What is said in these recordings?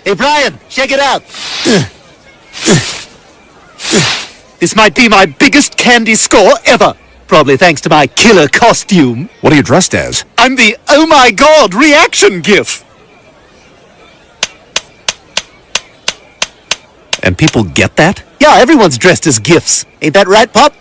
Hey, Brian, check it out. This might be my biggest candy score ever. Probably thanks to my killer costume. What are you dressed as? I'm the oh my god reaction gif. And people get that? Yeah, everyone's dressed as gifs. Ain't that right, Pop?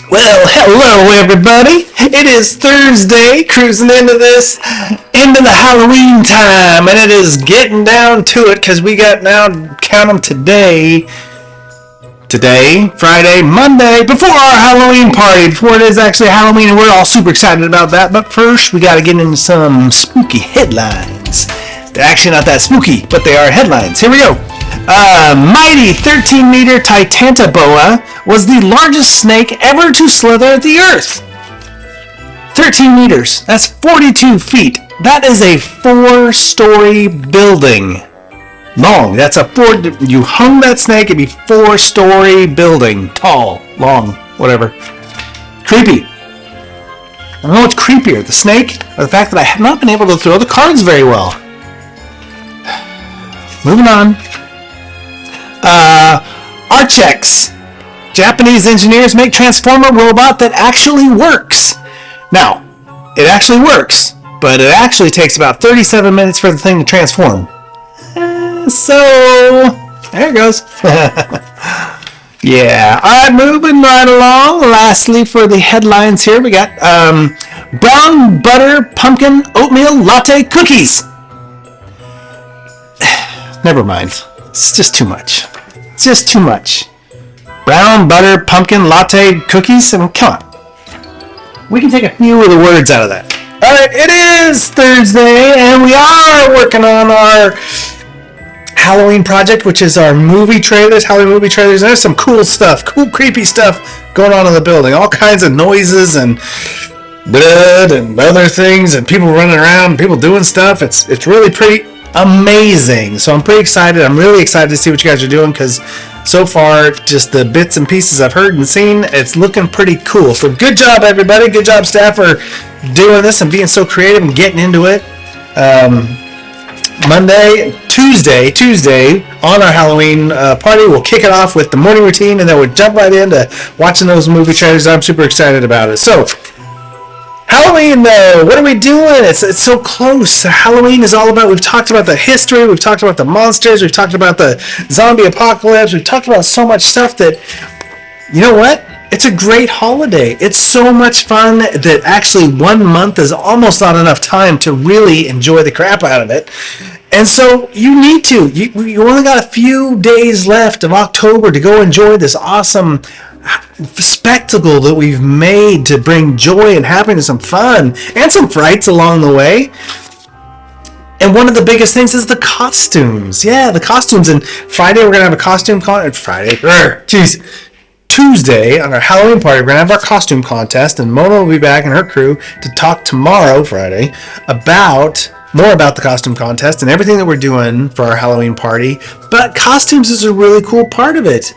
Well, hello everybody. It is Thursday, cruising into the Halloween time, and it is getting down to it because we got now, count them today, Friday, Monday, before our Halloween party, before it is actually Halloween, and we're all super excited about that. But first, we got to get into some spooky headlines. They're actually not that spooky, but they are headlines. Here we go. Mighty 13-meter Titanoboa was the largest snake ever to slither the earth. 13 meters. That's 42 feet. That is a 4-story building. Long. That's you hung that snake, it'd be 4-story building. Tall, long, whatever. Creepy. I don't know what's creepier, the snake or the fact that I have not been able to throw the cards very well. Moving on. Archex. Japanese engineers make transformer robot that actually works. Now, it actually works, but it actually takes about 37 minutes for the thing to transform. So, there it goes. Yeah. Alright, moving right along. Lastly, for the headlines here, we got brown butter pumpkin oatmeal latte cookies. Never mind. It's just too much. It's just too much. Brown butter pumpkin latte cookies? I mean, come on. We can take a few of the words out of that. Alright, it is Thursday, and we are working on our Halloween project, which is our movie trailers, Halloween movie trailers. There's some cool stuff, cool creepy stuff going on in the building. All kinds of noises and blood and other things and people running around and people doing stuff. It's really pretty amazing. So I'm pretty excited. I'm really excited to see what you guys are doing because so far, just the bits and pieces I've heard and seen, it's looking pretty cool. So good job, everybody. Good job, staff, for doing this and being so creative and getting into it. Tuesday on our Halloween party, we'll kick it off with the morning routine, and then we'll jump right into watching those movie trailers. I'm super excited about it. So, Halloween, though, what are we doing? It's so close. Halloween is all about, we've talked about the history, we've talked about the monsters, we've talked about the zombie apocalypse, we've talked about so much stuff that, you know what? It's a great holiday. It's so much fun that actually 1 month is almost not enough time to really enjoy the crap out of it. And so you need to. You only got a few days left of October to go enjoy this awesome spectacle that we've made to bring joy and happiness and fun and some frights along the way. And one of the biggest things is the costumes. Yeah, the costumes. And Friday we're going to have a costume Tuesday on our Halloween party, we're going to have our costume contest, and Mona will be back and her crew to talk tomorrow, Friday, more about the costume contest and everything that we're doing for our Halloween party. But costumes is a really cool part of it.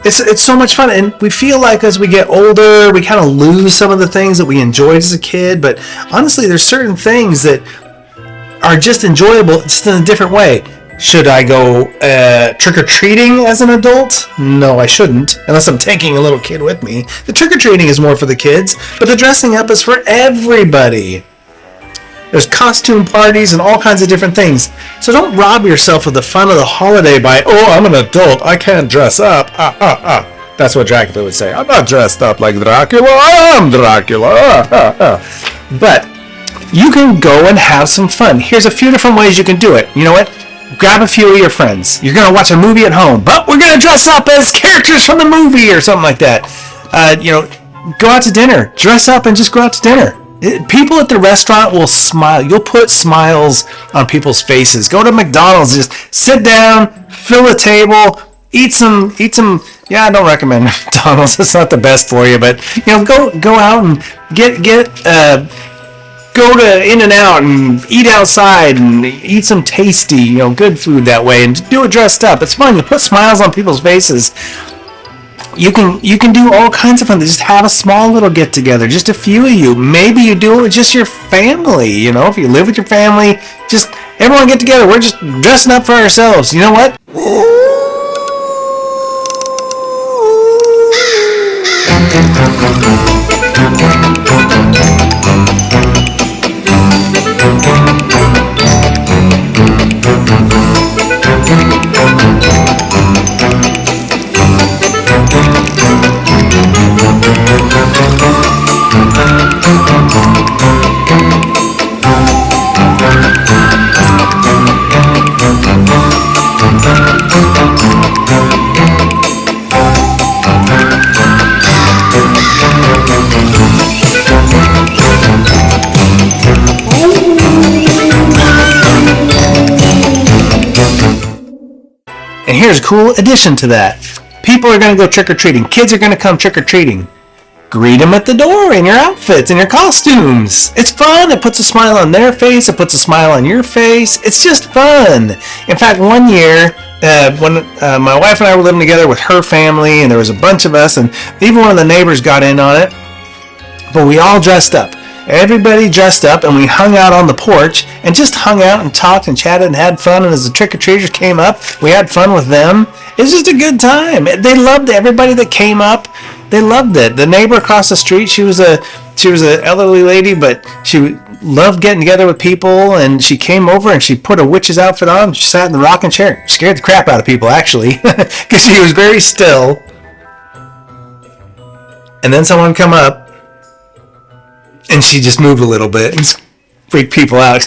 It's so much fun, and we feel like as we get older, we kind of lose some of the things that we enjoyed as a kid, but honestly, there's certain things that are just enjoyable, just in a different way. Should I go trick-or-treating as an adult? No, I shouldn't, unless I'm taking a little kid with me. The trick-or-treating is more for the kids, but the dressing up is for everybody. There's costume parties and all kinds of different things. So don't rob yourself of the fun of the holiday by, oh, I'm an adult, I can't dress up. That's what Dracula would say. I'm not dressed up like Dracula, I am Dracula. But you can go and have some fun. Here's a few different ways you can do it. You know what? Grab a few of your friends. You're going to watch a movie at home, but we're going to dress up as characters from the movie or something like that. Go out to dinner. Dress up and just go out to dinner. People at the restaurant will smile. You'll put smiles on people's faces. Go to McDonald's. Just Sit down, fill a table, eat some. Yeah, I don't recommend McDonald's. It's not the best for you, but go out and go to In-N-Out and eat outside and eat some tasty, good food that way, and do it dressed up. It's fun. You put smiles on people's faces. You can do all kinds of fun. Just have a small little get together, just a few of you. Maybe you do it with just your family. If you live with your family, just everyone get together. We're just dressing up for ourselves. You know what? And here's a cool addition to that. People are going to go trick-or-treating. Kids are going to come trick-or-treating. Greet them at the door in your outfits, in your costumes. It's fun. It puts a smile on their face. It puts a smile on your face. It's just fun. In fact, one year, when my wife and I were living together with her family, and there was a bunch of us, and even one of the neighbors got in on it, but we all dressed up. Everybody dressed up, and we hung out on the porch and just hung out and talked and chatted and had fun. And as the trick-or-treaters came up, we had fun with them. It was just a good time. They loved it. Everybody that came up, they loved it. The neighbor across the street, she was an elderly lady, but she loved getting together with people. And she came over and she put a witch's outfit on. And she sat in the rocking chair. Scared the crap out of people, actually, because she was very still. And then someone come up, and she just moved a little bit and freaked people out.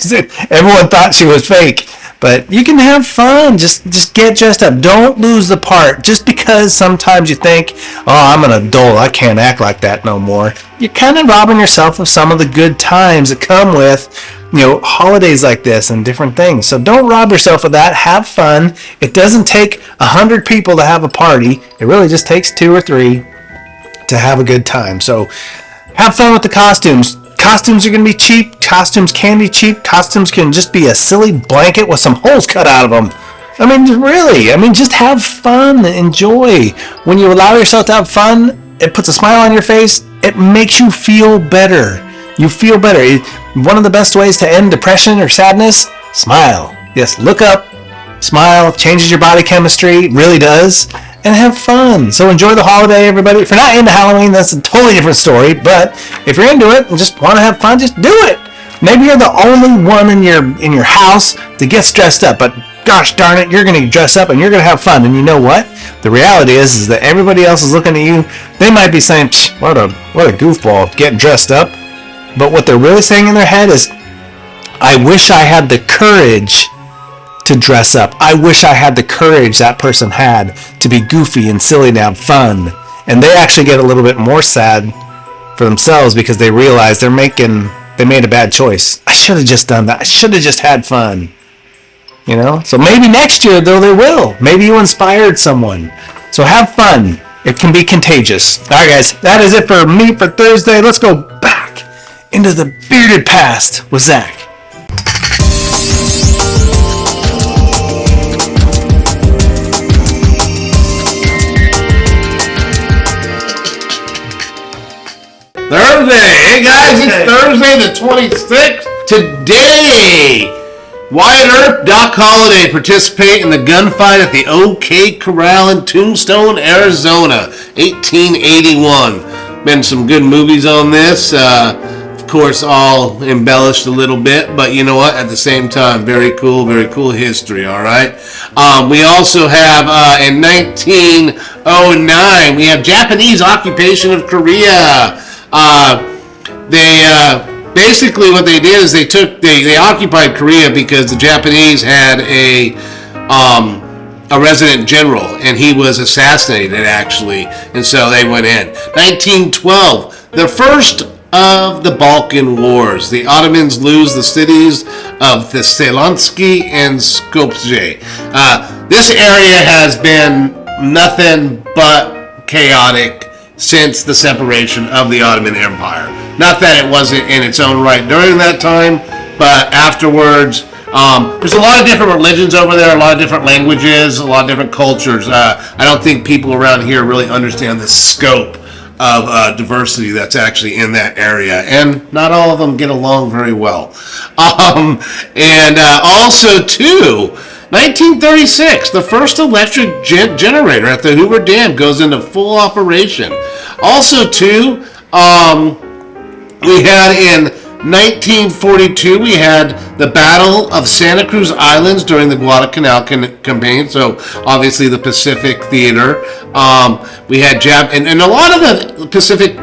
Everyone thought she was fake. But you can have fun. Just get dressed up. Don't lose the part. Just because sometimes you think, I'm an adult, I can't act like that no more. You're kind of robbing yourself of some of the good times that come with, holidays like this and different things. So don't rob yourself of that. Have fun. It doesn't take 100 people to have a party. It really just takes 2 or 3 to have a good time. So have fun with the costumes. Costumes are going to be cheap. Costumes can be cheap. Costumes can just be a silly blanket with some holes cut out of them. Really. Just have fun. Enjoy. When you allow yourself to have fun, it puts a smile on your face. It makes you feel better. You feel better. One of the best ways to end depression or sadness, smile. Yes, look up, smile, changes your body chemistry. It really does. And have fun. So enjoy the holiday, everybody. If you're not into Halloween, that's a totally different story. But if you're into it and just want to have fun, just do it. Maybe you're the only one in your house that gets dressed up. But gosh darn it, you're going to dress up and you're going to have fun. And you know what? The reality is that everybody else is looking at you. They might be saying, what a goofball getting dressed up. But what they're really saying in their head is, I wish I had the courage to dress up. I wish I had the courage that person had to be goofy and silly and have fun. And they actually get a little bit more sad for themselves because they realize they made a bad choice. I should have just done that. I should have just had fun. So maybe next year, though, they will. Maybe you inspired someone. So have fun. It can be contagious. All right, guys, that is it for me for Thursday. Let's go back into the bearded past with Zach. Thursday! Hey guys, it's Thursday the 26th. Today, Wyatt Earp, Doc Holliday participate in the gunfight at the OK Corral in Tombstone, Arizona, 1881. Been some good movies on this. Of course, all embellished a little bit, but you know what? At the same time, very cool history, all right? We also have, in 1909, we have Japanese occupation of Korea. Basically what they did is they occupied Korea because the Japanese had a resident general and he was assassinated actually, and so they went in. 1912, the first of the Balkan Wars. The Ottomans lose the cities of Thessaloniki and Skopje. This area has been nothing but chaotic since the separation of the Ottoman Empire. Not that it wasn't in its own right during that time, but afterwards, there's a lot of different religions over there, a lot of different languages, a lot of different cultures. I don't think people around here really understand the scope of diversity that's actually in that area, and not all of them get along very well. Also, too, 1936, the first electric generator at the Hoover Dam goes into full operation. Also, too, we had in 1942, we had the Battle of Santa Cruz Islands during the Guadalcanal campaign, so obviously the Pacific Theater. We had and a lot of the Pacific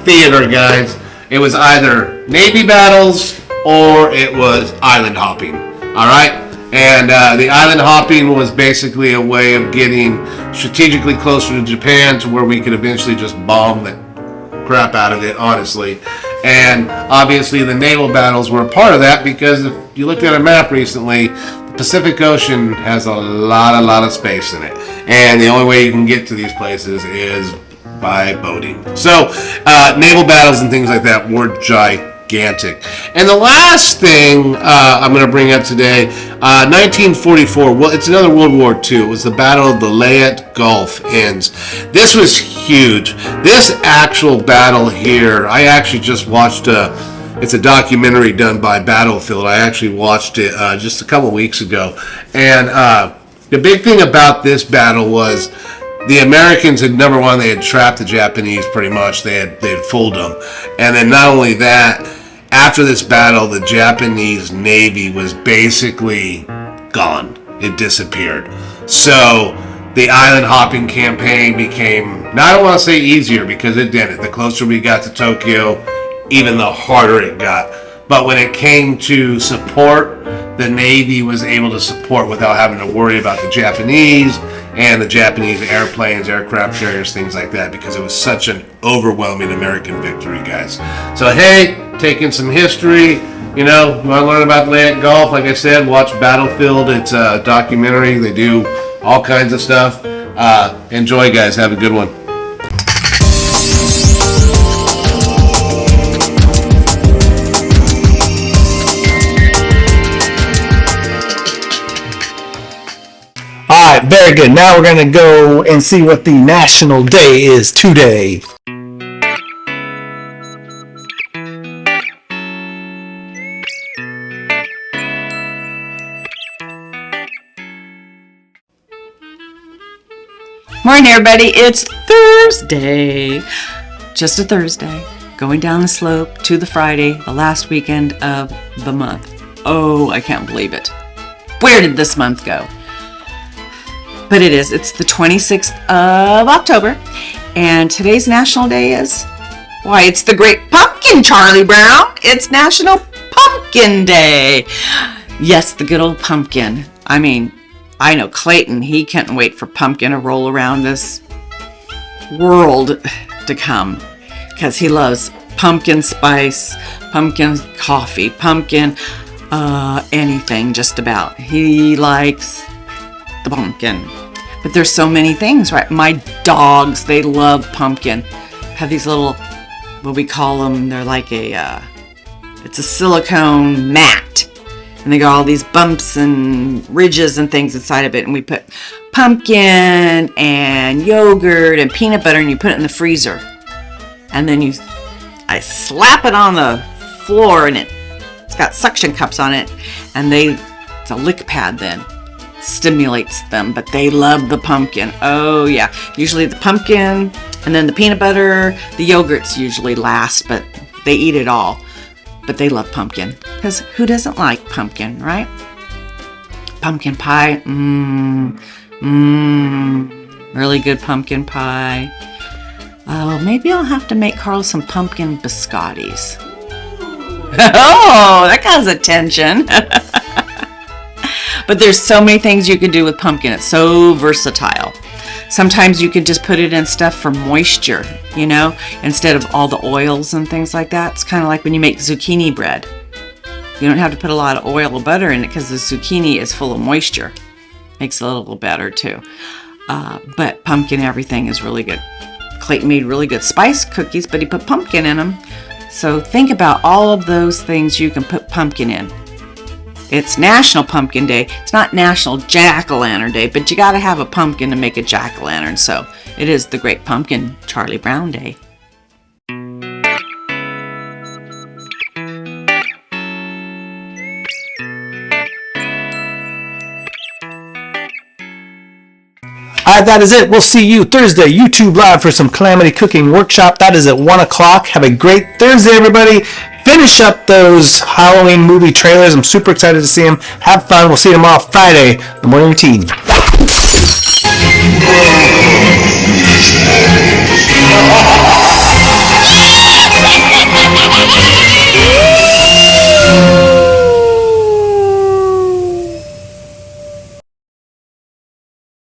Theater, guys, it was either Navy battles or it was island hopping, all right? And the island hopping was basically a way of getting strategically closer to Japan to where we could eventually just bomb the crap out of it, honestly. And obviously the naval battles were a part of that, because if you looked at a map recently, the Pacific Ocean has a lot of space in it, and the only way you can get to these places is by boating. So naval battles and things like that were gigantic. And the last thing I'm going to bring up today, 1944, well, it's another World War II. It was the Battle of the Leyte Gulf ends. This was huge. This actual battle here, I actually just watched it's a documentary done by Battlefield. I actually watched it just a couple weeks ago. And the big thing about this battle was the Americans had, number one, they had trapped the Japanese pretty much. They had fooled them. And then not only that, after this battle, the Japanese Navy was basically gone. It disappeared. So the island hopping campaign became, now I don't want to say easier, because it didn't. The closer we got to Tokyo, even the harder it got. But when it came to support, the Navy was able to support without having to worry about the Japanese and the Japanese airplanes, aircraft carriers, things like that, because it was such an overwhelming American victory, guys. So, hey, taking some history, you know, you want to learn about the Leyte Gulf, like I said, watch Battlefield. It's a documentary. They do all kinds of stuff. Enjoy, guys. Have a good one. All right, very good. Now we're going to go and see what the national day is today. Morning, everybody. It's Thursday. Just a Thursday. Going down the slope to the Friday, the last weekend of the month. Oh, I can't believe it. Where did this month go? But it is. It's the 26th of October. And today's national day is, why, it's the Great Pumpkin, Charlie Brown. It's National Pumpkin Day. Yes, the good old pumpkin. I mean, I know Clayton, he can't wait for pumpkin to roll around this world to come, because he loves pumpkin spice, pumpkin coffee, pumpkin, anything just about. He likes the pumpkin. But there's so many things, right? My dogs, they love pumpkin. Have these little, what we call them, they're like it's a silicone mat. And they got all these bumps and ridges and things inside of it. And we put pumpkin and yogurt and peanut butter, and you put it in the freezer. And then I slap it on the floor, and it's got suction cups on it. And it's a lick pad then. Stimulates them, but they love the pumpkin. Oh yeah, usually the pumpkin and then the peanut butter. The yogurt's usually last, but they eat it all. But they love pumpkin, because who doesn't like pumpkin, right? Pumpkin pie, really good pumpkin pie. Oh, maybe I'll have to make Carl some pumpkin biscottis. Oh, that got his attention. But there's so many things you can do with pumpkin. It's so versatile. Sometimes you could just put it in stuff for moisture, you know, instead of all the oils and things like that. It's kind of like when you make zucchini bread. You don't have to put a lot of oil or butter in it because the zucchini is full of moisture. Makes it a little better too. But pumpkin everything is really good. Clayton made really good spice cookies, but he put pumpkin in them. So think about all of those things you can put pumpkin in. It's National Pumpkin Day. It's not National Jack-o'-lantern Day, but you got to have a pumpkin to make a jack-o'-lantern. So it is the Great Pumpkin Charlie Brown Day. That is it. We'll see you Thursday, YouTube Live for some Calamity Cooking Workshop. That is at 1 o'clock. Have a great Thursday, everybody. Finish up those Halloween movie trailers. I'm super excited to see them. Have fun. We'll see you tomorrow, Friday, the morning routine.